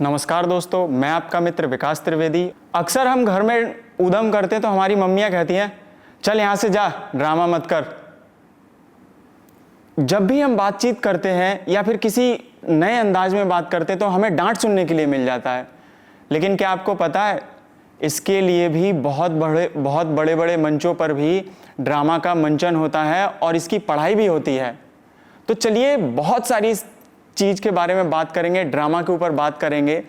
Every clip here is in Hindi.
नमस्कार दोस्तों, मैं आपका मित्र विकास त्रिवेदी। अक्सर हम घर में ऊधम करते तो हमारी मम्मियाँ कहती हैं, चल यहाँ से जा, ड्रामा मत कर। जब भी हम बातचीत करते हैं या फिर किसी नए अंदाज में बात करते हैं तो हमें डांट सुनने के लिए मिल जाता है। लेकिन क्या आपको पता है, इसके लिए भी बहुत बड़े बड़े मंचों पर भी ड्रामा का मंचन होता है और इसकी पढ़ाई भी होती है। तो चलिए बहुत सारी चीज़ के बारे में बात करेंगे, ड्रामा के ऊपर बात करेंगे।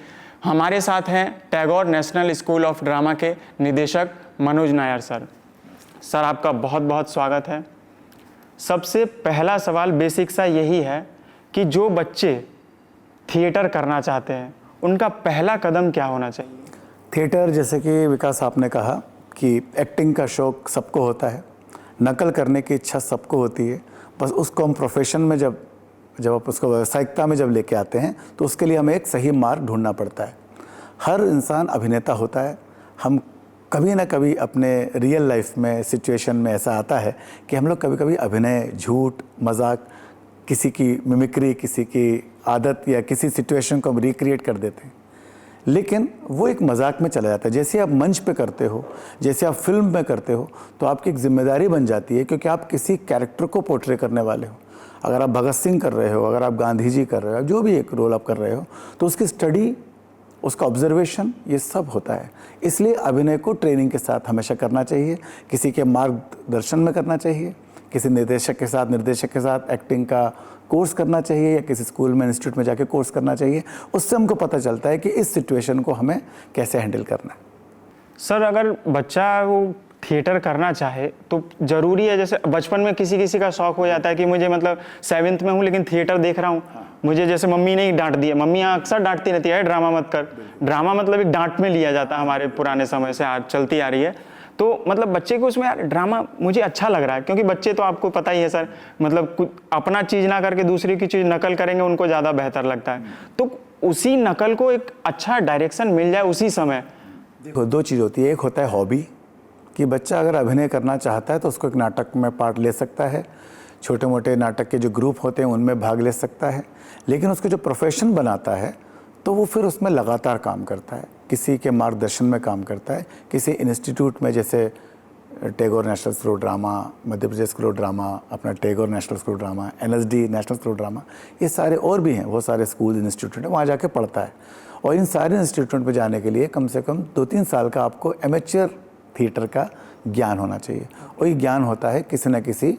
हमारे साथ हैं Tagore national school of drama के निदेशक मनोज नायर सर। सर आपका बहुत बहुत स्वागत है। सबसे पहला सवाल बेसिक सा यही है कि जो बच्चे थिएटर करना चाहते हैं उनका पहला कदम क्या होना चाहिए? थिएटर, जैसे कि विकास आपने कहा कि एक्टिंग का शौक़ सबको होता है, नकल करने की इच्छा सबको होती है। बस उसको हम प्रोफेशन में जब आप उसको व्यावसायिकता में जब लेके आते हैं तो उसके लिए हमें एक सही मार्ग ढूंढना पड़ता है। हर इंसान अभिनेता होता है। हम कभी ना कभी अपने रियल लाइफ में सिचुएशन में ऐसा आता है कि हम लोग कभी कभी अभिनय, झूठ, मजाक, किसी की मिमिक्री, किसी की आदत या किसी सिचुएशन को हम रिक्रिएट कर देते हैं, लेकिन वो एक मजाक में चला जाता है। जैसे आप मंच पे करते हो, जैसे आप फिल्म में करते हो, तो आपकी एक जिम्मेदारी बन जाती है, क्योंकि आप किसी कैरेक्टर को पोर्ट्रे करने वाले हो। अगर आप भगत सिंह कर रहे हो, अगर आप गांधी जी कर रहे हो, जो भी एक रोल आप कर रहे हो, तो उसकी स्टडी, उसका ऑब्जर्वेशन, ये सब होता है। इसलिए अभिनय को ट्रेनिंग के साथ हमेशा करना चाहिए, किसी के मार्गदर्शन में करना चाहिए, किसी निर्देशक के साथ एक्टिंग का कोर्स करना चाहिए या किसी स्कूल में, इंस्टीट्यूट में जाके कोर्स करना चाहिए। उससे हमको पता चलता है कि इस सिचुएशन को हमें कैसे हैंडल करना है। सर अगर बच्चा वो थिएटर करना चाहे तो ज़रूरी है, जैसे बचपन में किसी का शौक़ हो जाता है कि मुझे मतलब 7th में हूँ लेकिन थिएटर देख रहा हूँ, मुझे जैसे मम्मी ने ही डांट दिया। मम्मियाँ अक्सर डांटती रहती है, ड्रामा मत कर। ड्रामा मतलब एक डांट में लिया जाता है, हमारे पुराने समय से आज चलती आ रही है। तो मतलब बच्चे को उसमें यार ड्रामा मुझे अच्छा लग रहा है, क्योंकि बच्चे तो आपको पता ही है सर, मतलब कुछ अपना चीज़ ना करके दूसरी की चीज़ नकल करेंगे, उनको ज़्यादा बेहतर लगता है। तो उसी नकल को एक अच्छा डायरेक्शन मिल जाए उसी समय। देखो, दो चीज़ होती है। एक होता है हॉबी, कि बच्चा अगर अभिनय करना चाहता है तो उसको एक नाटक में पार्ट ले सकता है, छोटे मोटे नाटक के जो ग्रुप होते हैं उनमें भाग ले सकता है। लेकिन उसको जो प्रोफेशन बनाता है तो वो फिर उसमें लगातार काम करता है, किसी के मार्गदर्शन में काम करता है, किसी इंस्टीट्यूट में, जैसे Tagore national school of drama, Madhya Pradesh school of drama, अपना Tagore national school of drama, NSD national school of drama, ये सारे और भी हैं, वो सारे स्कूल इंस्टीट्यूट हैं, वहाँ जाके पढ़ता है। और इन सारे इंस्टीट्यूट पर जाने के लिए कम से कम 2-3 साल का आपको एमेच्योर थिएटर का ज्ञान होना चाहिए। और ये ज्ञान होता है किसी न किसी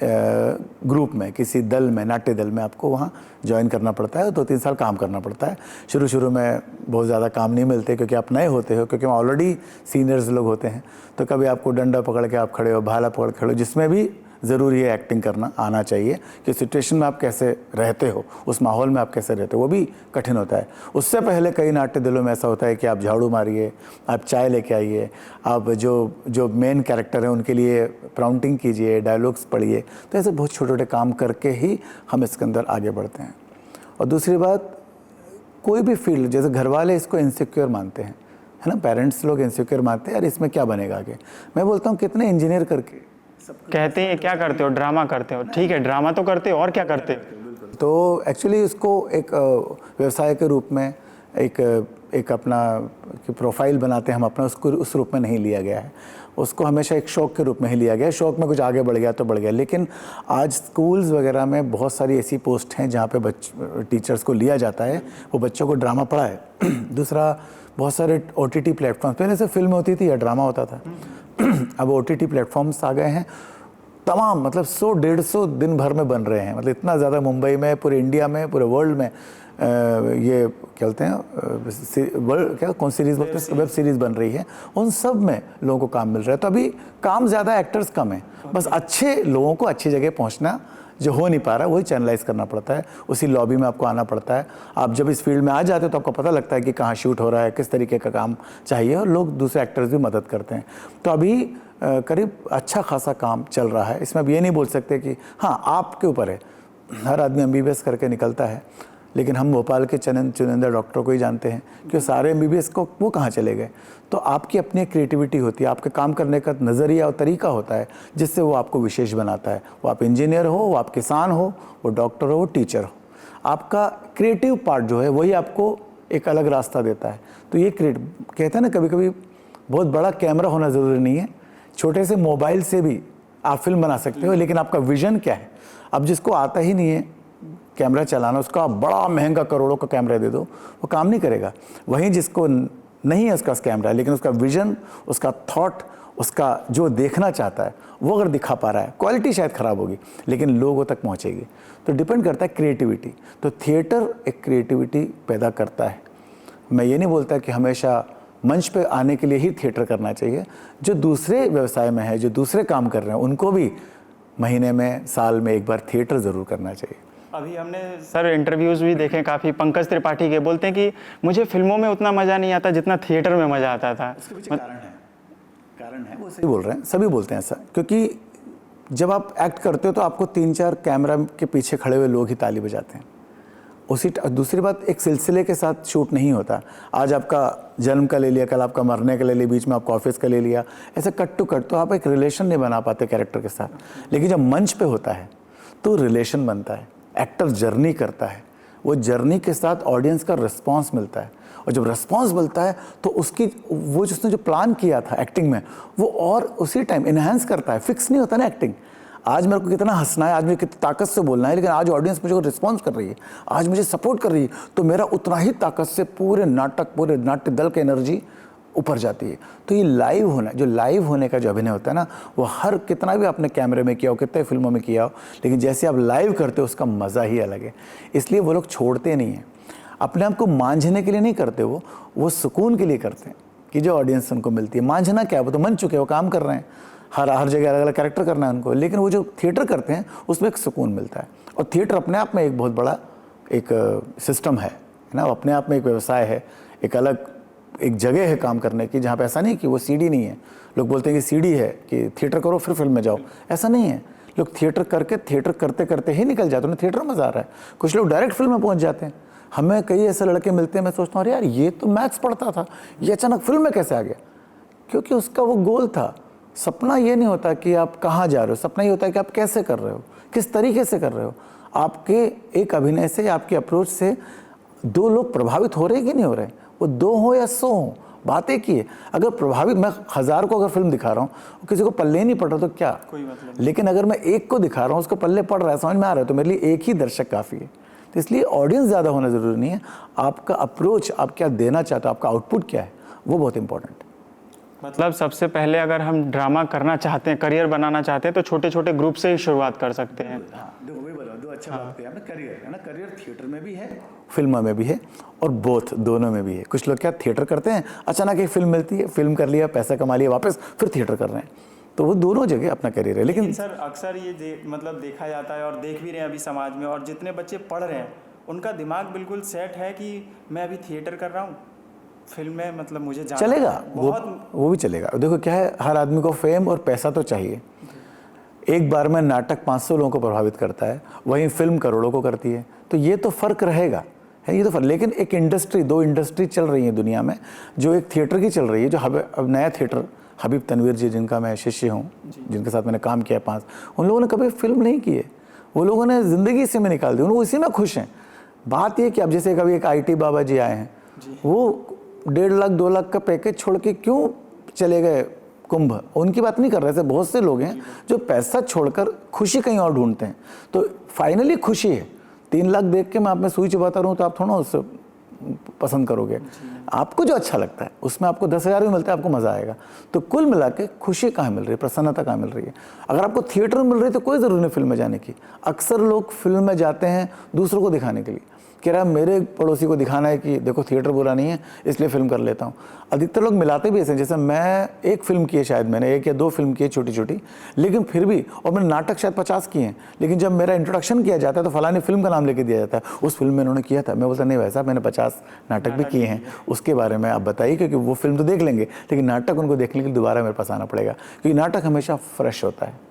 ग्रुप में, किसी दल में, नाट्य दल में आपको वहाँ ज्वाइन करना पड़ता है। 2-3 साल काम करना पड़ता है। शुरू में बहुत ज़्यादा काम नहीं मिलते, क्योंकि आप नए होते हो, क्योंकि वहाँ ऑलरेडी सीनियर्स लोग होते हैं। तो कभी आपको डंडा पकड़ के आप खड़े हो, भाला पकड़ खड़े हो, जिसमें भी ज़रूरी है एक्टिंग करना आना चाहिए, कि सिचुएशन में आप कैसे रहते हो, उस माहौल में आप कैसे रहते हो, वो भी कठिन होता है। उससे पहले कई नाट्य दलों में ऐसा होता है कि आप झाड़ू मारिए, आप चाय लेके आइए, आप जो मेन कैरेक्टर हैं उनके लिए प्राउंटिंग कीजिए, डायलॉग्स पढ़िए। तो ऐसे बहुत छोटे छोटे काम करके ही हम इसके अंदर आगे बढ़ते हैं। और दूसरी बात, कोई भी फील्ड, जैसे घर वाले इसको इनसिक्योर मानते हैं, है ना, पेरेंट्स लोग इनसिक्योर मानते हैं, यार इसमें क्या बनेगा आगे। मैं बोलता हूँ कितने इंजीनियर करके कहते हैं क्या करते हो, ड्रामा करते हो। ठीक है, ड्रामा तो करते हो, और क्या करते हो? तो एक्चुअली उसको एक व्यवसाय के रूप में एक अपना प्रोफाइल बनाते हैं हम अपना, उसको उस रूप में नहीं लिया गया है। उसको हमेशा एक शौक़ के रूप में ही लिया गया है। शौक़ में कुछ आगे बढ़ गया तो बढ़ गया। लेकिन आज स्कूल्स वगैरह में बहुत सारी ऐसी पोस्ट हैं जहाँ पे टीचर्स को लिया जाता है, वो बच्चों को ड्रामा पढ़ाए। दूसरा, बहुत सारे OTT प्लेटफॉर्म, पहले से फिल्म होती थी या ड्रामा होता था, अब OTT प्लेटफॉर्म्स आ गए हैं। तमाम, मतलब 100-150 दिन भर में बन रहे हैं। मतलब इतना ज़्यादा मुंबई में, पूरे इंडिया में, पूरे वर्ल्ड में ये क्या कहते हैं, कौन सीरीज़, वेब सीरीज़ बन रही है। उन सब में लोगों को काम मिल रहा है। तो अभी काम ज़्यादा, एक्टर्स कम है। बस अच्छे लोगों को अच्छी जगह पहुँचना जो हो नहीं पा रहा है, वही चैनलाइज करना पड़ता है। उसी लॉबी में आपको आना पड़ता है। आप जब इस फील्ड में आ जाते हो तो आपको पता लगता है कि कहाँ शूट हो रहा है, किस तरीके का काम चाहिए, और लोग, दूसरे एक्टर्स भी मदद करते हैं। तो अभी करीब अच्छा खासा काम चल रहा है। इसमें अब ये नहीं बोल सकते कि हाँ आपके ऊपर है, हर आदमी MBBS करके निकलता है, लेकिन हम भोपाल के चुनिंदा डॉक्टरों को ही जानते हैं कि सारे MBBS को वो कहाँ चले गए। तो आपकी अपनी क्रिएटिविटी होती है, आपके काम करने का नज़रिया और तरीका होता है, जिससे वो आपको विशेष बनाता है। वो आप इंजीनियर हो, वो आप किसान हो, वो डॉक्टर हो, वो टीचर हो, आपका क्रिएटिव पार्ट जो है वही आपको एक अलग रास्ता देता है। तो ये क्रिएट कहते हैं ना, कभी कभी बहुत बड़ा कैमरा होना ज़रूरी नहीं है, छोटे से मोबाइल से भी आप फिल्म बना सकते हो। लेकिन आपका विजन क्या है? अब जिसको आता ही नहीं है कैमरा चलाना, उसका बड़ा महंगा करोड़ों का कैमरा दे दो, वो काम नहीं करेगा। वहीं जिसको नहीं है उसका कैमरा, लेकिन उसका विजन, उसका थॉट, उसका जो देखना चाहता है वो अगर दिखा पा रहा है, क्वालिटी शायद ख़राब होगी लेकिन लोगों तक पहुंचेगी। तो डिपेंड करता है क्रिएटिविटी। तो थिएटर एक क्रिएटिविटी पैदा करता है। मैं ये नहीं बोलता कि हमेशा मंच पे आने के लिए ही थिएटर करना चाहिए। जो दूसरे व्यवसाय में है, जो दूसरे काम कर रहे हैं, उनको भी महीने में, साल में एक बार थिएटर ज़रूर करना चाहिए। अभी हमने सर इंटरव्यूज़ भी देखे काफ़ी, पंकज त्रिपाठी के, बोलते हैं कि मुझे फिल्मों में उतना मज़ा नहीं आता जितना थिएटर में मज़ा आता था। इसके पीछे कारण है, वो सही बोल रहे हैं, सभी बोलते हैं ऐसा। क्योंकि जब आप एक्ट करते हो तो आपको 3-4 कैमरा के पीछे खड़े हुए लोग ही ताली बजाते हैं। दूसरी बात, एक सिलसिले के साथ शूट नहीं होता। आज आपका जन्म का ले लिया, कल आपका मरने का ले लिया, बीच में आपका ऑफिस का ले लिया, ऐसे कट टू कट, तो आप एक रिलेशन नहीं बना पाते कैरेक्टर के साथ। लेकिन जब मंच पे होता है तो रिलेशन बनता है, एक्टर जर्नी करता है, वो जर्नी के साथ ऑडियंस का रिस्पॉन्स मिलता है, और जब रिस्पॉन्स मिलता है तो उसकी वो जिसने जो प्लान किया था एक्टिंग में, वो और उसी टाइम इन्हांस करता है। फिक्स नहीं होता ना एक्टिंग। आज मेरे को कितना हंसना है, आज मुझे कितनी ताकत से बोलना है, लेकिन आज ऑडियंस मुझे रिस्पॉन्स कर रही है, आज मुझे सपोर्ट कर रही है, तो मेरा उतना ही ताकत से पूरे नाट्य दल की एनर्जी ऊपर जाती है। तो ये लाइव होना, जो लाइव होने का जो अभिनय होता है ना, वो हर कितना भी आपने कैमरे में किया हो, कितने फिल्मों में किया हो, लेकिन जैसे आप लाइव करते हो उसका मज़ा ही अलग है। इसलिए वो लोग छोड़ते नहीं हैं। अपने आप को मांझने के लिए नहीं करते, वो सुकून के लिए करते हैं कि जो ऑडियंस उनको मिलती है। मांझना क्या है, वो तो मन चुके हैं, वो काम कर रहे हैं, हर जगह अलग अलग कैरेक्टर करना है उनको, लेकिन वो जो थिएटर करते हैं उसमें एक सुकून मिलता है। और थिएटर अपने आप में एक बहुत बड़ा एक सिस्टम है ना, अपने आप में एक व्यवसाय है, एक अलग एक जगह है काम करने की, जहाँ पे ऐसा नहीं कि वो सीडी नहीं है। लोग बोलते हैं कि सीडी है कि थिएटर करो फिर फिल्म में जाओ, ऐसा नहीं है। लोग थिएटर करते करते ही निकल जाते हैं, उन्हें थिएटर मज़ा आ रहा है। कुछ लोग डायरेक्ट फिल्म में पहुँच जाते हैं। हमें कई ऐसे लड़के मिलते हैं, मैं सोचता हूँ अरे यार ये तो मैथ्स पढ़ता था, ये अचानक फिल्म में कैसे आ गया? क्योंकि उसका वो गोल था। सपना ये नहीं होता कि आप कहाँ जा रहे हो, सपना ये होता है कि आप कैसे कर रहे हो, किस तरीके से कर रहे हो। आपके एक अभिनय से, आपके अप्रोच से 2 लोग प्रभावित हो रहे हैं कि नहीं हो रहे? वो 2 हो या 100 हो, बात एक ही है। अगर प्रभावित, मैं 1000 को अगर फिल्म दिखा रहा हूँ, किसी को पल्ले नहीं पड़ रहा तो क्या, कोई मतलब। लेकिन अगर मैं एक को दिखा रहा हूँ, उसको पल्ले पड़ रहा है, समझ में आ रहा है, तो मेरे लिए एक ही दर्शक काफ़ी है। तो इसलिए ऑडियंस ज़्यादा होना ज़रूरी नहीं है, आपका अप्रोच, आप क्या देना चाहते हो, आपका आउटपुट क्या है, वो बहुत इंपॉर्टेंट है। मतलब सबसे पहले अगर हम ड्रामा करना चाहते हैं, करियर बनाना चाहते हैं, तो छोटे छोटे ग्रुप से ही शुरुआत कर सकते हैं। दो अच्छा बात है ना, करियर है ना, करियर थिएटर में भी है, फिल्म में भी है, और बोथ दोनों में भी है। कुछ लोग क्या थिएटर करते हैं, अचानक एक फिल्म मिलती है, फिल्म कर लिया, पैसा कमा लिया, वापस फिर थिएटर कर रहे हैं, तो वो दोनों जगह अपना करियर है। लेकिन सर अक्सर ये मतलब देखा जाता है और देख भी रहे हैं अभी समाज में, और जितने बच्चे पढ़ रहे हैं उनका दिमाग बिल्कुल सेट है कि मैं अभी थिएटर कर रहा हूँ, फिल्म में मतलब मुझे जाना चलेगा, बहुत वो भी चलेगा। देखो क्या है, हर आदमी को फेम और पैसा तो चाहिए। एक बार में नाटक 500 लोगों को प्रभावित करता है, वहीं फिल्म करोड़ों को करती है, तो ये तो फ़र्क रहेगा, है ये तो फ़र्क। लेकिन एक इंडस्ट्री, 2 इंडस्ट्री चल रही है दुनिया में, जो एक थिएटर की चल रही है, जो अब नया थिएटर, हबीब तनवीर जी जिनका मैं शिष्य हूँ, जिनके साथ मैंने काम किया 5, उन लोगों ने कभी फिल्म नहीं की है, वो लोगों ने ज़िंदगी इसी में निकाल दी, उन लोग इसी में खुश हैं। बात ये कि अब जैसे कभी एक IT बाबा जी आए हैं, वो 1.5 लाख 2 लाख का पैकेज छोड़ के क्यों चले गए कुंभ, उनकी बात नहीं कर रहे थे। बहुत से लोग हैं जो पैसा छोड़कर खुशी कहीं और ढूंढते हैं, तो फाइनली खुशी है। 3 लाख देख के मैं आप में सुई चुबाता रहूँ तो आप थोड़ा उससे पसंद करोगे। आपको जो अच्छा लगता है उसमें आपको 10,000 भी मिलता है, आपको मज़ा आएगा। तो कुल मिला के खुशी कहाँ मिल रही है, प्रसन्नता कहाँ मिल रही है? अगर आपको थिएटर मिल रही है तो कोई ज़रूरी नहीं फिल्म में जाने की। अक्सर लोग फिल्म में जाते हैं दूसरों को दिखाने के लिए, कह रहा है मेरे पड़ोसी को दिखाना है कि देखो थिएटर बुरा नहीं है, इसलिए फिल्म कर लेता हूँ। अधिकतर लोग मिलाते भी ऐसे, जैसे मैं एक फिल्म की है, शायद मैंने 1 या 2 फिल्म की है छोटी छोटी, लेकिन फिर भी, और मैंने नाटक शायद 50 किए हैं, लेकिन जब मेरा इंट्रोडक्शन किया जाता है तो फलानी फिल्म का नाम लेके दिया जाता है, उस फिल्म में उन्होंने किया था। मैं बोलता नहीं भाई साहब, मैंने 50 नाटक भी किए हैं, उसके बारे में आप बताइए, क्योंकि वो फिल्म तो देख लेंगे, लेकिन नाटक उनको देखने के लिए दोबारा मेरे पास आना पड़ेगा, क्योंकि नाटक हमेशा फ्रेश होता है।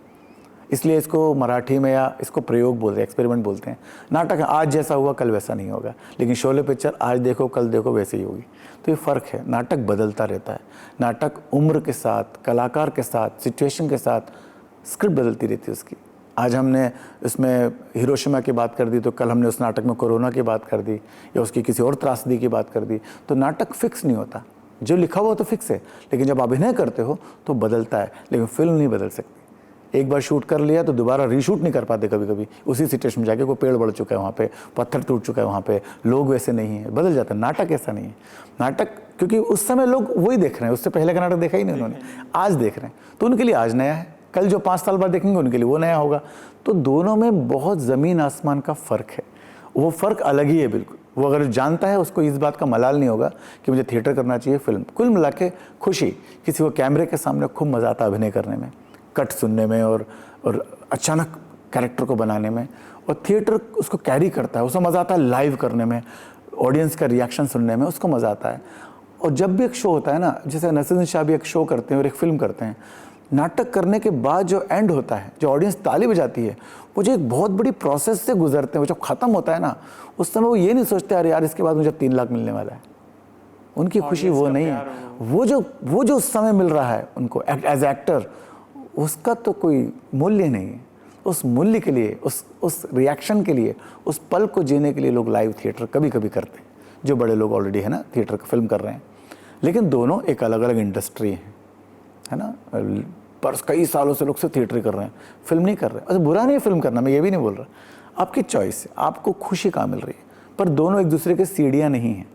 इसलिए इसको मराठी में या इसको प्रयोग बोलते हैं, एक्सपेरिमेंट बोलते हैं। नाटक आज जैसा हुआ कल वैसा नहीं होगा, लेकिन शोले पिक्चर आज देखो कल देखो वैसे ही होगी। तो ये फ़र्क है, नाटक बदलता रहता है। नाटक उम्र के साथ, कलाकार के साथ, सिचुएशन के साथ स्क्रिप्ट बदलती रहती है उसकी, आज हमने इसमें हिरोशिमा की बात कर दी तो कल हमने उस नाटक में कोरोना की बात कर दी या उसकी किसी और त्रासदी की बात कर दी। तो नाटक फिक्स नहीं होता, जो लिखा हुआ तो फिक्स है, लेकिन जब अभिनय करते हो तो बदलता है, लेकिन फिल्म नहीं बदल सकती। एक बार शूट कर लिया तो दोबारा रीशूट नहीं कर पाते कभी कभी, उसी सिचुएशन में जाके कोई पेड़ बढ़ चुका है वहाँ पे, पत्थर टूट चुका है वहाँ पे, लोग वैसे नहीं है, बदल जाता है। नाटक ऐसा नहीं है। नाटक क्योंकि उस समय लोग वही देख रहे हैं, उससे पहले का नाटक देखा ही नहीं उन्होंने, आज देख रहे हैं, तो उनके लिए आज नया है, कल जो 5 साल बाद देखेंगे उनके लिए वो नया होगा। तो दोनों में बहुत ज़मीन आसमान का फ़र्क है, वो फ़र्क अलग ही है बिल्कुल। वो अगर जानता है उसको इस बात का मलाल नहीं होगा कि मुझे थिएटर करना चाहिए, फिल्म। कुल मिला के खुशी, किसी को कैमरे के सामने खूब मज़ा आता अभिनय करने में, कट सुनने में और अचानक कैरेक्टर को बनाने में, और थिएटर उसको कैरी करता है, उसको मज़ा आता है लाइव करने में, ऑडियंस का रिएक्शन सुनने में उसको मज़ा आता है। और जब भी एक शो होता है ना, जैसे नसीरुद्दीन शाह भी एक शो करते हैं और एक फिल्म करते हैं, नाटक करने के बाद जो एंड होता है, जो ऑडियंस ताली बजाती है, वो जो एक बहुत बड़ी प्रोसेस से गुजरते हैं, वो जब ख़त्म होता है ना, उस समय वो ये नहीं सोचते अरे यार इसके बाद मुझे 3 लाख मिलने वाला है। उनकी खुशी वो नहीं है, वो जो उस समय मिल रहा है उनको एज एक्टर, उसका तो कोई मूल्य नहीं है। उस मूल्य के लिए, उस रिएक्शन के लिए, उस पल को जीने के लिए लोग लाइव थिएटर कभी कभी करते हैं, जो बड़े लोग ऑलरेडी है ना थिएटर का फिल्म कर रहे हैं। लेकिन दोनों एक अलग अलग इंडस्ट्री है ना, पर कई सालों से लोग सिर्फ थिएटर कर रहे हैं, फिल्म नहीं कर रहे। अच्छा बुरा नहीं है फिल्म करना, मैं ये भी नहीं बोल रहा, आपकी चॉइस है, आपको खुशी कहाँ मिल रही है, पर दोनों एक दूसरे के सीढ़ियाँ नहीं हैं,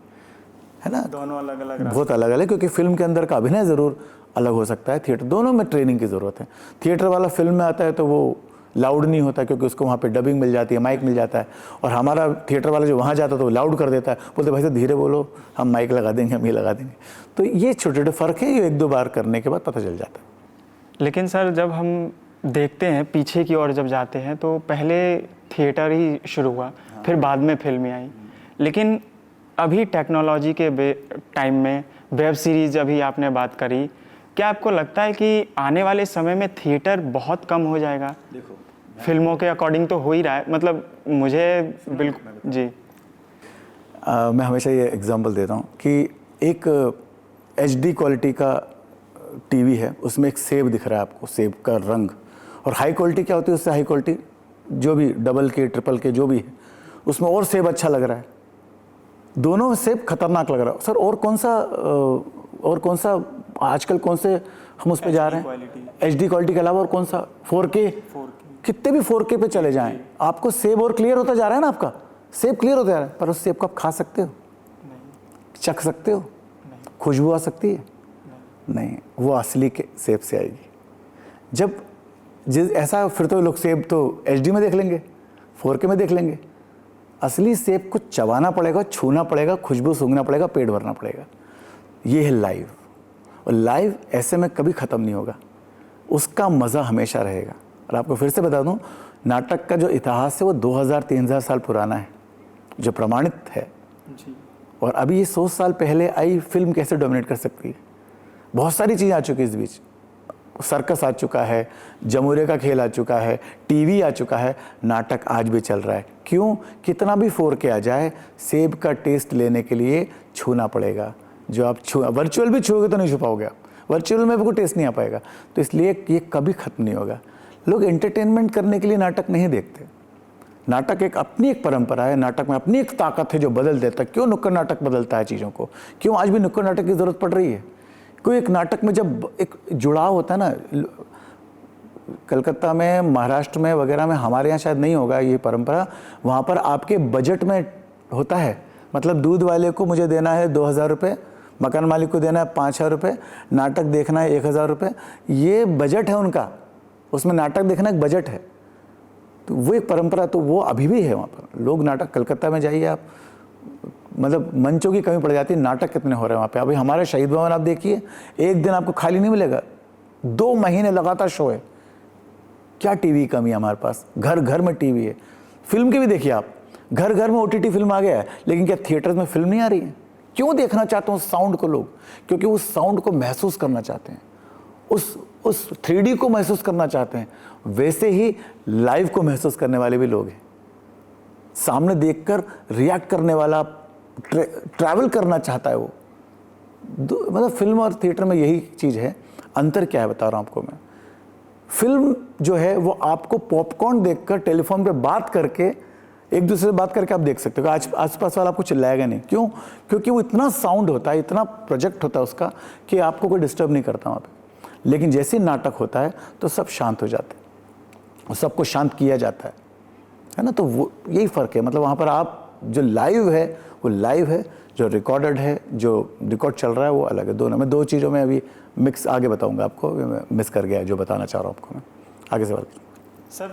है ना, दोनों अलग अलग, बहुत अलग अलग है। क्योंकि फिल्म के अंदर का अभिनय ज़रूर अलग हो सकता है, थिएटर, दोनों में ट्रेनिंग की ज़रूरत है। थिएटर वाला फिल्म में आता है तो वो लाउड नहीं होता क्योंकि उसको वहाँ पे डबिंग मिल जाती है, माइक मिल जाता है, और हमारा थिएटर वाला जो वहाँ जाता है तो वो लाउड कर देता है, बोलते भाई साहब धीरे बोलो, हम माइक लगा देंगे, हम ये लगा देंगे। तो ये छोटे छोटे फ़र्क है, ये 1-2 बार करने के बाद पता चल जाता है। लेकिन सर जब हम देखते हैं पीछे की ओर जब जाते हैं तो पहले थिएटर ही शुरू हुआ, फिर बाद में फिल्में आई। लेकिन अभी टेक्नोलॉजी के टाइम में वेब सीरीज़ अभी आपने बात करी, क्या आपको लगता है कि आने वाले समय में थिएटर बहुत कम हो जाएगा? देखो फिल्मों के अकॉर्डिंग तो हो ही रहा है, मतलब मुझे बिल्कुल जी। मैं हमेशा ये एग्जांपल देता हूँ कि एक HD क्वालिटी का टीवी है, उसमें एक सेब दिख रहा है आपको, सेब का रंग, और हाई क्वालिटी क्या होती है, उससे हाई क्वालिटी जो भी डबल के ट्रिपल के जो भी है, उसमें और सेब अच्छा लग रहा है, दोनों सेब खतरनाक लग रहा है। सर और कौन सा आजकल कौन से हम उस पर जा रहे हैं, HD क्वालिटी के अलावा और कौन सा 4K, कितने भी 4K पे चले जाएं, आपको सेब और क्लियर होता जा रहा है ना, आपका सेब क्लियर होता जा रहा है, पर उस सेब को आप खा सकते हो, चख सकते हो, खुशबू आ सकती है नहीं, वो असली के सेब से आएगी। जब ऐसा फिर तो लोग सेब तो HD में देख लेंगे, 4K में देख लेंगे, असली सेब को चबाना पड़ेगा, छूना पड़ेगा, खुशबू सूंघना पड़ेगा, पेट भरना पड़ेगा। ये है लाइव, और लाइव ऐसे में कभी ख़त्म नहीं होगा, उसका मज़ा हमेशा रहेगा। और आपको फिर से बता दूं, नाटक का जो इतिहास है वो 2000-3000 साल पुराना है, जो प्रमाणित है जी। और अभी ये 100 साल पहले आई फिल्म कैसे डोमिनेट कर सकती है? बहुत सारी चीज़ें आ चुकी है इस बीच, सर्कस आ चुका है, जमुरे का खेल आ चुका है, टीवी आ चुका है, नाटक आज भी चल रहा है। क्यों? कितना भी 4K आ जाए, सेब का टेस्ट लेने के लिए छूना पड़ेगा, जो आप वर्चुअल भी छूओगे तो नहीं छू पाओगे, वर्चुअल में भी कोई टेस्ट नहीं आ पाएगा। तो इसलिए ये कभी ख़त्म नहीं होगा। लोग एंटरटेनमेंट करने के लिए नाटक नहीं देखते, नाटक एक अपनी एक परंपरा है, नाटक में अपनी एक ताकत है जो बदल देता है। क्यों नुक्कड़ नाटक बदलता है चीज़ों को, क्यों आज भी नुक्कड़ नाटक की ज़रूरत पड़ रही है? कोई एक नाटक में जब एक जुड़ाव होता है ना, कलकत्ता में, महाराष्ट्र में वगैरह में, हमारे यहाँ शायद नहीं होगा ये परंपरा, वहाँ पर आपके बजट में होता है, मतलब दूध वाले को मुझे देना है 2000 रुपये, मकान मालिक को देना है 5000 रुपये, नाटक देखना है 1000 रुपये, ये बजट है उनका, उसमें नाटक देखना एक बजट है। तो वो एक परंपरा, तो वो अभी भी है वहाँ पर। लोग नाटक, कलकत्ता में जाइए आप, मतलब मंचों की कमी पड़ जाती है, नाटक कितने हो रहे हैं वहाँ पे। अभी हमारे शहीद भवन आप देखिए, एक दिन आपको खाली नहीं मिलेगा, 2 महीने लगातार शो है। क्या टीवी कमी है हमारे पास, घर घर में टीवी है। फिल्म की भी देखिए आप, घर घर में OTT फिल्म आ गया है, लेकिन क्या थिएटर्स में फिल्म नहीं आ रही है? क्यों देखना चाहते हैं उस साउंड को लोग? क्योंकि उस साउंड को महसूस करना चाहते हैं, उस 3D को महसूस करना चाहते हैं। वैसे ही लाइव को महसूस करने वाले भी लोग हैं, सामने देखकर रिएक्ट करने वाला, ट्रैवल करना चाहता है वो। मतलब फिल्म और थिएटर में यही चीज़ है। अंतर क्या है बता रहा हूँ आपको मैं। फिल्म जो है वो आपको पॉपकॉर्न देखकर टेलीफोन पे बात करके एक दूसरे से बात करके आप देख सकते हो। आज आसपास वाला आपको चिल्लाएगा नहीं, क्यों? क्योंकि वो इतना साउंड होता है, इतना प्रोजेक्ट होता है उसका कि आपको कोई डिस्टर्ब नहीं करता वहाँ पे। लेकिन जैसे ही नाटक होता है तो सब शांत हो जाते हैं और सबको शांत किया जाता है ना। तो वो यही फ़र्क है, मतलब वहाँ पर आप जो लाइव है वो लाइव है, जो रिकॉर्डेड है, जो रिकॉर्ड चल रहा है वो अलग है। दोनों में, दो चीज़ों में अभी मिक्स आगे बताऊँगा आपको, मिस कर गया जो बताना चाह रहा हूँ आपको मैं। आगे सवाल सर,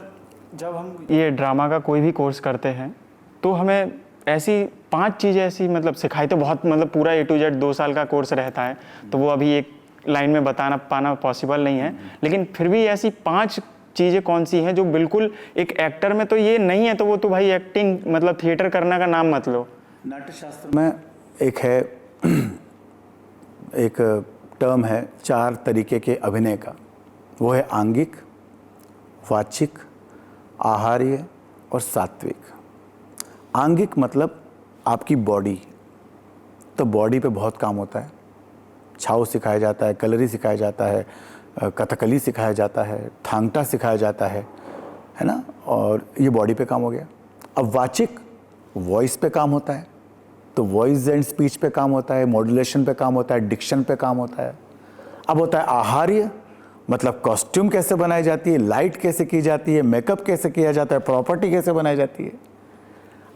जब हम ये ड्रामा का कोई भी कोर्स करते हैं तो हमें ऐसी 5 चीज़ें ऐसी मतलब सिखाई, तो बहुत मतलब पूरा A to Z 2 साल का कोर्स रहता है तो वो अभी एक लाइन में बताना पाना पॉसिबल नहीं है, लेकिन फिर भी ऐसी 5 चीज़ें कौन सी हैं जो बिल्कुल एक एक्टर में तो ये नहीं है, तो वो तो भाई एक्टिंग मतलब थिएटर करने का नाम मत लो। नाट्यशास्त्र में एक है, एक टर्म है 4 तरीके के अभिनय का, वो है आंगिक, वाचिक, आहार्य और सात्विक। आंगिक मतलब आपकी बॉडी, तो बॉडी पे बहुत काम होता है। छाव सिखाया जाता है, कलरी सिखाया जाता है, कथकली सिखाया जाता है, थांगटा सिखाया जाता है ना, और ये बॉडी पे काम हो गया। अब वाचिक वॉइस पे काम होता है, तो वॉइस एंड स्पीच पे काम होता है, मॉड्यूलेशन पे काम होता है, डिक्शन पे काम होता है। अब होता है आहार्य, मतलब कॉस्ट्यूम कैसे बनाई जाती है, लाइट कैसे की जाती है, मेकअप कैसे किया जाता है, प्रॉपर्टी कैसे बनाई जाती है।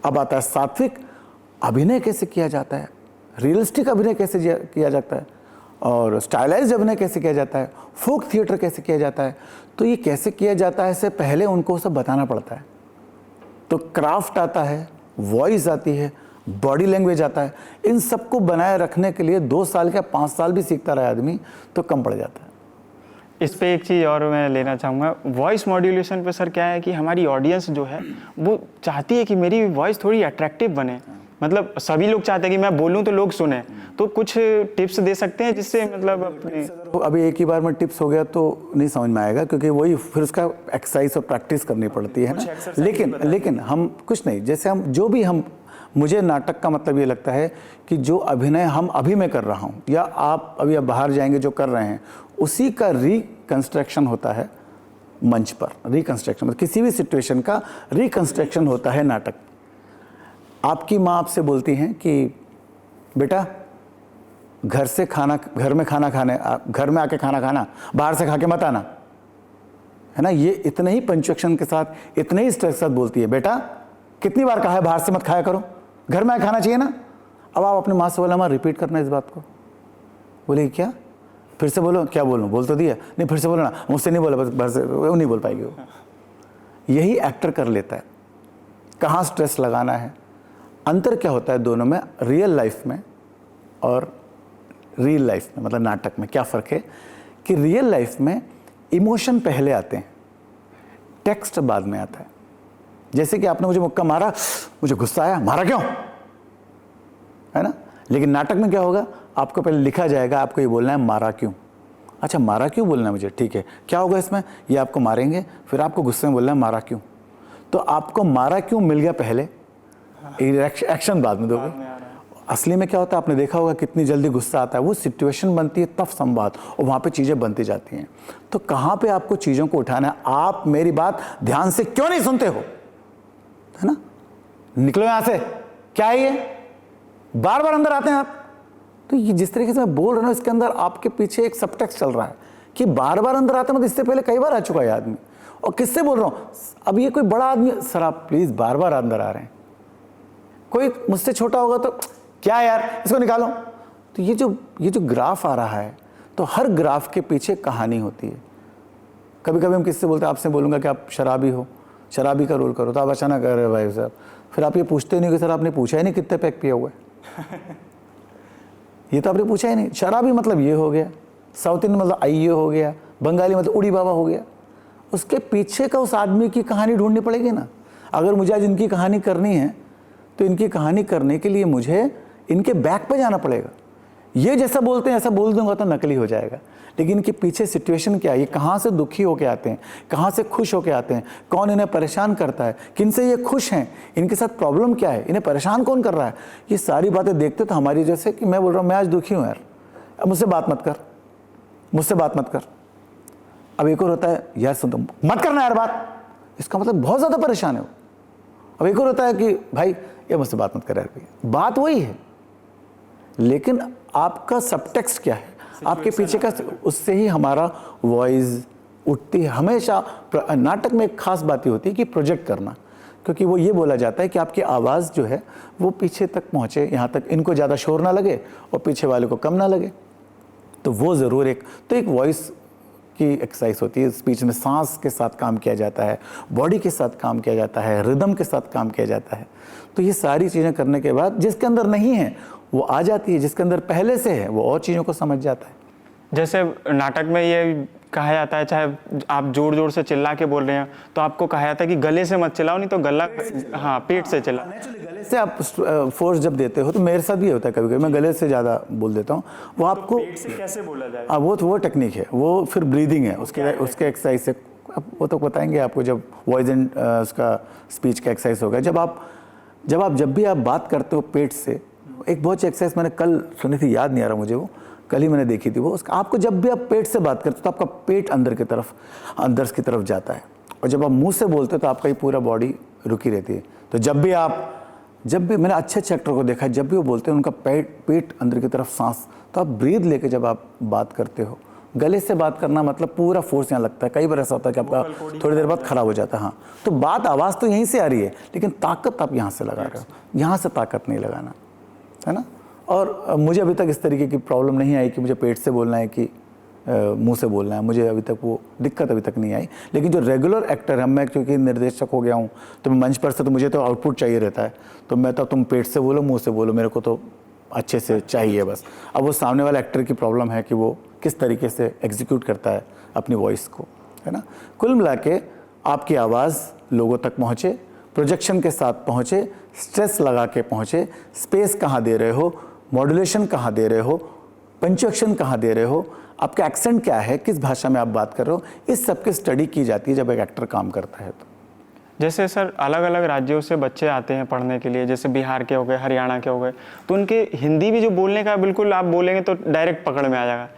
अब आता है सात्विक, अभिनय कैसे किया जाता है, रियलिस्टिक अभिनय कैसे किया जाता है, और स्टाइलाइज्ड अभिनय कैसे किया जाता है, फोक थिएटर कैसे किया जाता है। तो ये कैसे किया जाता है इससे पहले उनको सब बताना पड़ता है। तो क्राफ्ट आता है, वॉइस आती है, बॉडी लैंग्वेज आता है। इन सबको बनाए रखने के लिए 2 साल या 5 साल भी सीखता रहा आदमी तो कम पड़ जाता है। इस पे एक चीज़ और मैं लेना चाहूँगा, वॉइस मॉड्यूलेशन पे सर क्या है कि हमारी ऑडियंस जो है वो चाहती है कि मेरी वॉइस थोड़ी अट्रैक्टिव बने, मतलब सभी लोग चाहते हैं कि मैं बोलूं तो लोग सुने, तो कुछ टिप्स दे सकते हैं जिससे मतलब अपने अभी एक ही बार में टिप्स हो गया तो नहीं समझ में आएगा, क्योंकि वही फिर उसका एक्सरसाइज और प्रैक्टिस करनी पड़ती है ना। लेकिन हम कुछ नहीं, जैसे हम जो भी हम, मुझे नाटक का मतलब ये लगता है कि जो अभिनय हम अभी मैं कर रहा हूँ या आप अभी बाहर जाएंगे जो कर रहे हैं, उसी का रिकंस्ट्रक्शन होता है मंच पर। रिकंस्ट्रक्शन मतलब किसी भी सिचुएशन का रिकंस्ट्रक्शन होता है नाटक। आपकी माँ आपसे बोलती हैं कि बेटा घर में आके खाना खाना, बाहर से खा के मत आना, है ना। ये इतने ही पंक्चुएशन के साथ, इतने ही स्ट्रेस के साथ बोलती है, बेटा कितनी बार कहा है बाहर से मत खाया करो, घर में आके खाना चाहिए ना। अब आप अपने माँ से बोला, माँ रिपीट करना इस बात को। बोले क्या? फिर से बोलो। क्या बोलूँ? बोल तो दिया। नहीं फिर से बोलो ना। मुझसे नहीं बोला, बस बाहर से वो नहीं बोल पाएगी वो। यही एक्टर कर लेता है, कहाँ स्ट्रेस लगाना है। अंतर क्या होता है दोनों में, रियल लाइफ में और रियल लाइफ में, मतलब नाटक में क्या फ़र्क है कि रियल लाइफ में इमोशन पहले आते हैं, टेक्स्ट बाद में आता है। जैसे कि आपने मुझे मुक्का मारा, मुझे गुस्सा आया, मारा क्यों, है ना। लेकिन नाटक में क्या होगा, आपको पहले लिखा जाएगा, आपको ये बोलना है मारा क्यों। अच्छा मारा क्यों बोलना है मुझे, ठीक है। क्या होगा इसमें, ये आपको मारेंगे, फिर आपको गुस्से में बोलना है मारा क्यों। तो आपको मारा क्यों मिल गया पहले, एक्शन बाद में दोगे। असली में क्या होता है, आपने देखा होगा कितनी जल्दी गुस्सा आता है, वो सिचुएशन बनती है तब संवाद, और वहाँ पे चीज़ें बनती जाती हैं। तो कहाँ पे आपको चीज़ों को उठाना है, आप मेरी बात ध्यान से क्यों नहीं सुनते हो, है ना। निकलो यहाँ से, क्या है ये, बार बार अंदर आते हैं आप। तो ये जिस तरीके से मैं बोल रहा हूँ, इसके अंदर आपके पीछे एक सबटेक्स्ट चल रहा है कि बार बार अंदर आते हैं, मतलब इससे पहले कई बार आ चुका है आदमी। और किससे बोल रहा हूँ, अब ये कोई बड़ा आदमी, सर आप प्लीज़ बार बार अंदर आ रहे हैं। कोई मुझसे छोटा होगा तो क्या यार इसको निकालो। तो ये जो ग्राफ आ रहा है, तो हर ग्राफ के पीछे कहानी होती है। कभी कभी हम किससे बोलते हैं, आपसे बोलूँगा कि आप शराबी हो, शराबी का रोल करो, तो आप अचानक कह रहे भाई साहब, फिर आप ये पूछते नहीं कि सर आपने पूछा ही नहीं कितने पैक पिया हुआ है। ये तो आपने पूछा ही नहीं। शराबी मतलब ये हो गया, साउथ इंडियन मतलब आई ये हो गया, बंगाली मतलब उड़ी बाबा हो गया। उसके पीछे का उस आदमी की कहानी ढूंढनी पड़ेगी ना। अगर मुझे आज इनकी कहानी करनी है तो इनकी कहानी करने के लिए मुझे इनके बैक पे जाना पड़ेगा। ये जैसा बोलते हैं ऐसा बोल दूंगा तो नकली हो जाएगा। लेकिन इनके पीछे सिचुएशन क्या है, ये कहाँ से दुखी होके आते हैं, कहाँ से खुश होके आते हैं, कौन इन्हें परेशान करता है, किन से ये खुश हैं, इनके साथ प्रॉब्लम क्या है, इन्हें परेशान कौन कर रहा है, ये सारी बातें देखते तो हमारी, जैसे कि मैं बोल रहा हूँ मैं आज दुखी हूँ यार, अब मुझसे बात मत कर, मुझसे बात मत कर। अब एक और होता है यार सुन तुम मत करना यार बात, इसका मतलब बहुत ज़्यादा परेशान है वो। अब एक और होता है कि भाई ये मुझसे बात मत कर यार, बात वही है लेकिन आपका सबटेक्स्ट क्या है, आपके पीछे का, उससे ही हमारा वॉइस उठती है। हमेशा नाटक में एक खास बात ये होती है कि प्रोजेक्ट करना, क्योंकि वो ये बोला जाता है कि आपकी आवाज़ जो है वो पीछे तक पहुँचे, यहाँ तक इनको ज़्यादा शोर ना लगे और पीछे वाले को कम ना लगे। तो वो ज़रूर एक वॉइस की एक्सरसाइज होती है। स्पीच में सांस के साथ काम किया जाता है, बॉडी के साथ काम किया जाता है, रिदम के साथ काम किया जाता है। तो ये सारी चीज़ें करने के बाद जिसके अंदर नहीं है वो आ जाती है, जिसके अंदर पहले से है वो और चीज़ों को समझ जाता है। जैसे नाटक में ये कहा जाता है, चाहे आप जोर जोर से चिल्ला के बोल रहे हैं तो आपको कहा जाता है कि गले से मत चिल्लाओ, नहीं तो गला, हाँ पेट से चिल्लाओ। नेचुरली गले से आप फोर्स जब देते हो, तो मेरे साथ भी होता है कभी कभी मैं गले से ज़्यादा बोल देता हूँ। वो आपको पेट से कैसे बोला जाए? वो टेक्निक है, वो फिर ब्रीदिंग है उसके एक्सरसाइज से। अब वो तो बताएंगे आपको जब वॉइस एंड उसका स्पीच का एक्सरसाइज होगा। जब भी आप बात करते हो पेट से, एक बहुत सी एक्सरसाइज मैंने कल सुनी थी, याद नहीं आ रहा मुझे, वो कल ही मैंने देखी थी। वो उसका आपको जब भी आप पेट से बात करते हो तो आपका पेट अंदर की तरफ जाता है, और जब आप मुंह से बोलते हो तो आपका ही पूरा बॉडी रुकी रहती है। तो जब भी मैंने अच्छे एक्टर को देखा है, जब भी वो बोलते हैं उनका पेट अंदर की तरफ सांस, तो आप ब्रीद लेके जब आप बात करते हो, गले से बात करना मतलब पूरा फोर्स यहाँ लगता है। कई बार ऐसा होता है कि आपका थोड़ी देर बाद खराब हो जाता है। हाँ, तो बात आवाज़ तो यहीं से आ रही है लेकिन ताकत आप यहाँ से लगा रहे हो, यहाँ से ताकत नहीं लगाना, है ना। और मुझे अभी तक इस तरीके की प्रॉब्लम नहीं आई कि मुझे पेट से बोलना है कि मुंह से बोलना है, मुझे अभी तक वो दिक्कत अभी तक नहीं आई। लेकिन जो रेगुलर एक्टर है, मैं क्योंकि निर्देशक हो गया हूँ तो मैं मंच पर से, तो मुझे तो आउटपुट चाहिए रहता है, तो मैं तो तुम पेट से बोलो मुंह से बोलो, मेरे को तो अच्छे से चाहिए बस। अब वो सामने वाला एक्टर की प्रॉब्लम है कि वो किस तरीके से एग्जीक्यूट करता है अपनी वॉइस को, है ना। कुल मिला के आपकी आवाज़ लोगों तक पहुँचे, प्रोजेक्शन के साथ पहुँचे, स्ट्रेस लगा के पहुँचे, स्पेस कहाँ दे रहे हो, मॉड्यूलेशन कहाँ दे रहे हो, पंचुएशन कहाँ दे रहे हो, आपका एक्सेंट क्या है, किस भाषा में आप बात कर रहे हो, इस सब की स्टडी की जाती है जब एक एक्टर काम करता है। तो जैसे सर अलग अलग राज्यों से बच्चे आते हैं पढ़ने के लिए, जैसे बिहार के हो गए, हरियाणा के हो गए, तो उनके हिंदी भी जो बोलने का बिल्कुल आप बोलेंगे तो डायरेक्ट पकड़ में आ जाएगा।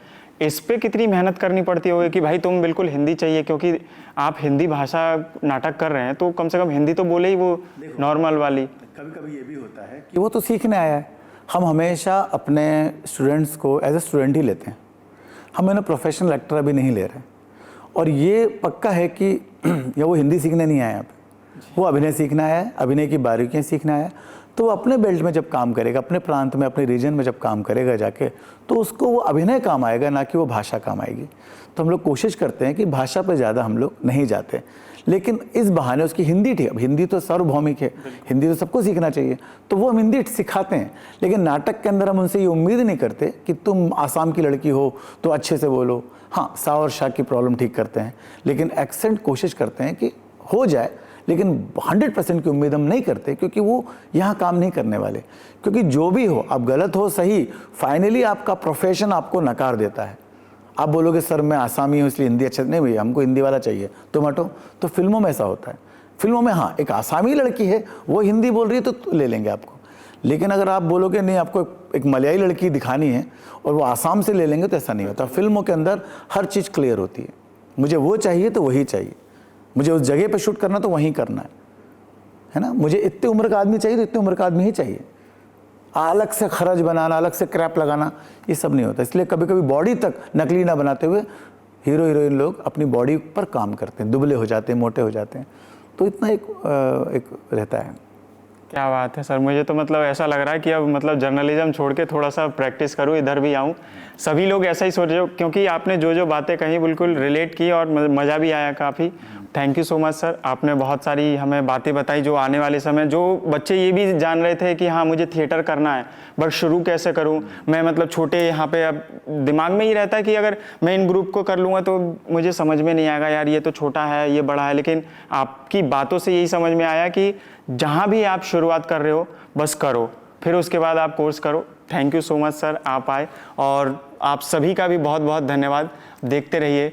इस पे कितनी मेहनत करनी पड़ती होगी कि भाई तुम बिल्कुल हिंदी चाहिए, क्योंकि आप हिंदी भाषा नाटक कर रहे हैं तो कम से कम हिंदी तो बोले ही वो नॉर्मल वाली। कभी कभी ये भी होता है कि वो तो सीखने आया है। हम हमेशा अपने स्टूडेंट्स को एज ए स्टूडेंट ही लेते हैं, हम इन्हें प्रोफेशनल एक्टर अभी नहीं ले रहे। और ये पक्का है कि या वो हिंदी सीखने नहीं आया यहाँ पे, वो अभिनय सीखना है, अभिनय की बारीकियाँ सीखना है। तो वो अपने बेल्ट में जब काम करेगा, अपने प्रांत में, अपने रीजन में जब काम करेगा जाके, तो उसको वो अभिनय काम आएगा, ना कि वो भाषा काम आएगी। तो हम लोग कोशिश करते हैं कि भाषा पर ज़्यादा हम लोग नहीं जाते, लेकिन इस बहाने उसकी हिंदी ठीक, अब हिंदी तो सार्वभौमिक है, हिंदी तो सबको सीखना चाहिए, तो वो हम हिंदी सिखाते हैं। लेकिन नाटक के अंदर हम उनसे ये उम्मीद नहीं करते कि तुम आसाम की लड़की हो तो अच्छे से बोलो। हाँ, सा और शाह की प्रॉब्लम ठीक करते हैं, लेकिन एक्सेंट कोशिश करते हैं कि हो जाए, लेकिन 100% की उम्मीद हम नहीं करते, क्योंकि वो यहाँ काम नहीं करने वाले। क्योंकि जो भी हो, आप गलत हो सही, फाइनली आपका प्रोफेशन आपको नकार देता है। आप बोलोगे सर मैं आसामी हूँ इसलिए हिंदी अच्छा नहीं, भैया हमको हिंदी वाला चाहिए, तुम हटो। तो फिल्मों में ऐसा होता है, फिल्मों में हाँ एक आसामी लड़की है वो हिंदी बोल रही है तो ले लेंगे आपको। लेकिन अगर आप बोलोगे नहीं आपको एक मलयाली लड़की दिखानी है और वो आसाम से ले लेंगे, तो ऐसा नहीं होता। फिल्मों के अंदर हर चीज़ क्लियर होती है, मुझे वो चाहिए तो वही चाहिए, मुझे उस जगह पे शूट करना तो वहीं करना है ना। मुझे इतने उम्र का आदमी चाहिए तो इतने उम्र का आदमी ही चाहिए। अलग से खर्च बनाना, अलग से क्रैप लगाना, ये सब नहीं होता। इसलिए कभी कभी बॉडी तक नकली ना बनाते हुए हीरो हीरोइन लोग अपनी बॉडी पर काम करते हैं, दुबले हो जाते हैं, मोटे हो जाते हैं। तो इतना एक रहता है। क्या बात है सर, मुझे तो मतलब ऐसा लग रहा है कि अब मतलब जर्नलिज्म छोड़ के थोड़ा सा प्रैक्टिस करूँ, इधर भी आऊँ। सभी लोग ऐसा ही सोच रहे हो, क्योंकि आपने जो जो बातें कही बिल्कुल रिलेट की और मज़ा भी आया काफ़ी। Thank you so much sir, आपने बहुत सारी हमें बातें बताई जो आने वाले समय, जो बच्चे ये भी जान रहे थे कि हाँ मुझे थिएटर करना है बट शुरू कैसे करूँ मैं, मतलब छोटे यहाँ पे अब दिमाग में ही रहता है कि अगर मैं इन ग्रुप को कर लूँगा तो मुझे समझ में नहीं आएगा, यार ये तो छोटा है ये बड़ा है। लेकिन आपकी बातों से यही समझ में आया कि जहाँ भी आप शुरुआत कर रहे हो बस करो, फिर उसके बाद आप कोर्स करो। Thank you so much sir, आप आए, और आप सभी का भी बहुत बहुत धन्यवाद। देखते रहिए